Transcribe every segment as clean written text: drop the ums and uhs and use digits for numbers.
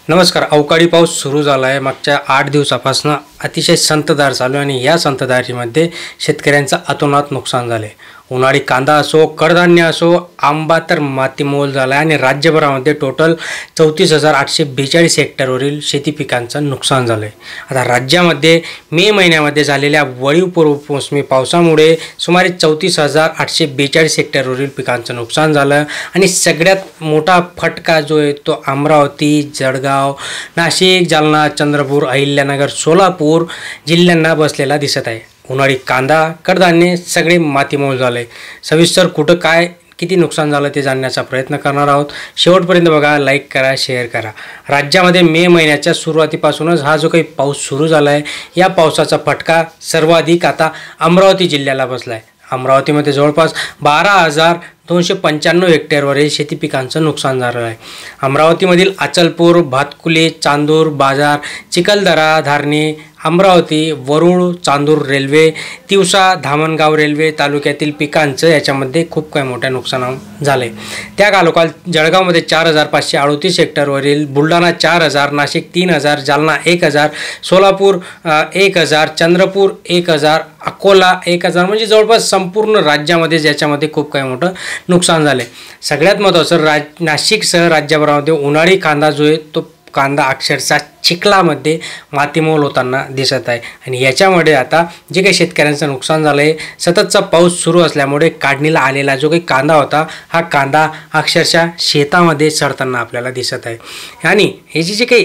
नमस्कार. अवकाळी पाऊस सुरू झाला आहे. मागच्या 8 दिवसापासून अतिशय संततधार चालू आहे आणि या संततधारीमध्ये शेतकऱ्यांचं अतोनात नुकसान झाले. उन्हाळी कांदा असो, कडधान्य असो, आंबा तर मातीमोल झाला आहे आणि राज्यभरामध्ये टोटल 34,842 हेक्टरवरील शेती पिकांचं नुकसान झालं आहे. आता राज्यामध्ये मे महिन्यामध्ये झालेल्या वळीव पूर्वमोसमी पावसामुळे सुमारे 34,842 हेक्टरवरील पिकांचं नुकसान झालं आणि सगळ्यात मोठा फटका जो आहे तो अमरावती, जळगाव, नाशिक, जालना, चंद्रपूर, अहिल्यानगर, सोलापूर जिल्ह्यांना बसलेला दिसत आहे. उन्हाळी कांदा, कडधान्य सगळे मातीमोल झाले. सविस्तर कुठं काय किती नुकसान झालं ते जाणण्याचा प्रयत्न करणार आहोत. शेवटपर्यंत बघा, लाईक करा, शेअर करा. राज्यामध्ये मे महिन्याच्या सुरुवातीपासूनच हा जो काही पाऊस सुरू झाला आहे या पावसाचा फटका सर्वाधिक आता अमरावती जिल्ह्याला बसला आहे. अमरावतीमध्ये जवळपास 12,295 हेक्टरवरील शेती पिकांचं नुकसान झालं आहे. अमरावतीमधील अचलपूर, भातकुली, चांदूर बाजार, चिखलदरा, धारणी, अमरावती, वरुड, चांदूर रेल्वे, तिवसा, धामणगाव रेल्वे तालुक्यातील पिकांचं याच्यामध्ये खूप काही मोठ्या नुकसान झाले. त्या कालोखाल जळगावमध्ये 4,538 हेक्टरवरील, बुलढाणा 4,000, नाशिक 3,000, जालना 1,000, सोलापूर 1,000, चंद्रपूर 1,000, अकोला 1,000 म्हणजे जवळपास संपूर्ण राज्यामध्ये ज्याच्यामध्ये खूप काही मोठं नुकसान झाले. सगळ्यात महत्त्वाचं नाशिकसह राज्यभरामध्ये उन्हाळी कांदा जो आहे तो कांदा अक्षरशः चिखलामध्ये मातीमोल होताना दिसत आहे आणि याच्यामुळे आता जे काही शेतकऱ्यांचं नुकसान झालं आहे, सततचा पाऊस सुरू असल्यामुळे काढणीला आलेला जो काही कांदा होता हा कांदा अक्षरशः शेतामध्ये सडताना आपल्याला दिसत आहे. आणि हे जे काही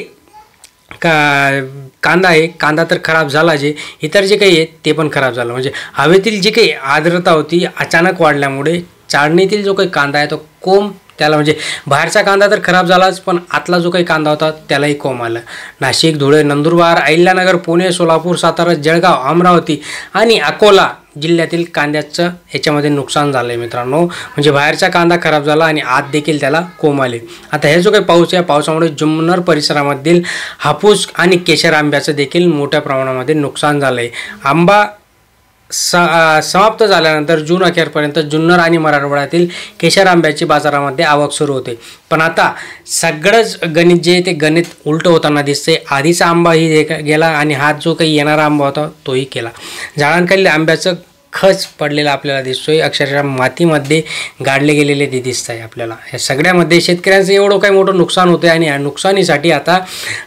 कांदा आहे, कांदा तर खराब झाला, जे इतर जे काही आहे ते पण खराब झालं. म्हणजे हवेतील जी काही आर्द्रता होती अचानक वाढल्यामुळे चाळणीतील जो काही कांदा आहे तो कोंब त्याला, म्हणजे बाहेरचा कांदा तर खराब झालाच पण आतला जो काही कांदा होता त्यालाही कोंब आला. नाशिक, धुळे, नंदुरबार, अहिल्यानगर, पुणे, सोलापूर, सातारा, जळगाव, अमरावती आणि अकोला जिल्ह्यातील कांद्याचं याच्यामध्ये नुकसान झालं आहे मित्रांनो. म्हणजे बाहेरचा कांदा खराब झाला आणि आत देखील त्याला कोंब आले. आता हे जो काही पाऊस आहे, पावसामुळे जुन्नर परिसरामधील हापूस आणि केशर आंब्याचं देखील मोठ्या प्रमाणामध्ये नुकसान झालं आहे. आंबा समाप्त झाल्यानंतर जून अखेरपर्यंत जुन्नर आणि मराठवाड्यातील केशर आंब्याची बाजारामध्ये आवक सुरू होते. पण आता सगळंच गणित जे ते गणित उलटं होताना दिसते. आधीचा आंबाही गेला आणि हा जो काही येणारा आंबा होता तोही केला. झाडांखाली आंब्याचं खच पडलेला आपल्याला दिसतोय, अक्षरशः मातीमध्ये गाडले गेलेले ते दिसत आहे आपल्याला. या सगळ्यामध्ये शेतकऱ्यांचं एवढं काही मोठं नुकसान होतं आणि या नुकसानीसाठी आता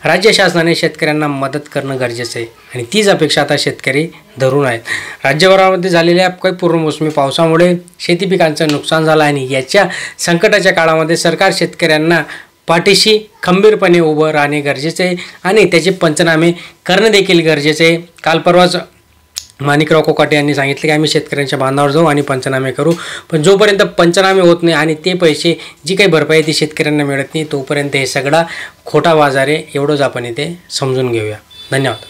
राज्य शासनाने शेतकऱ्यांना मदत करणं गरजेचं आहे आणि तीच अपेक्षा आता शेतकरी धरून आहेत. राज्यभरामध्ये झालेल्या काही पूर्वमोसमी पावसामुळे शेती पिकांचं नुकसान झालं आणि याच्या संकटाच्या काळामध्ये सरकार शेतकऱ्यांना पाठीशी खंबीरपणे उभं राहणे गरजेचे आहे आणि त्याचे पंचनामे करणं देखील गरजेचे आहे. काल परवाच माणिकराव कोकाटे यांनी सांगितले की आम्ही शेतकऱ्यांच्या बांधावर जाऊ आणि पंचनामे करू, पण जोपर्यंत पंचनामे होत नाही आणि ते पैसे जी काही भरपाई ती शेतकऱ्यांना मिळत नाही तोपर्यंत हे सगळा खोटा बाजार आहे, एवढंच आपण इथे समजून घेऊया. धन्यवाद.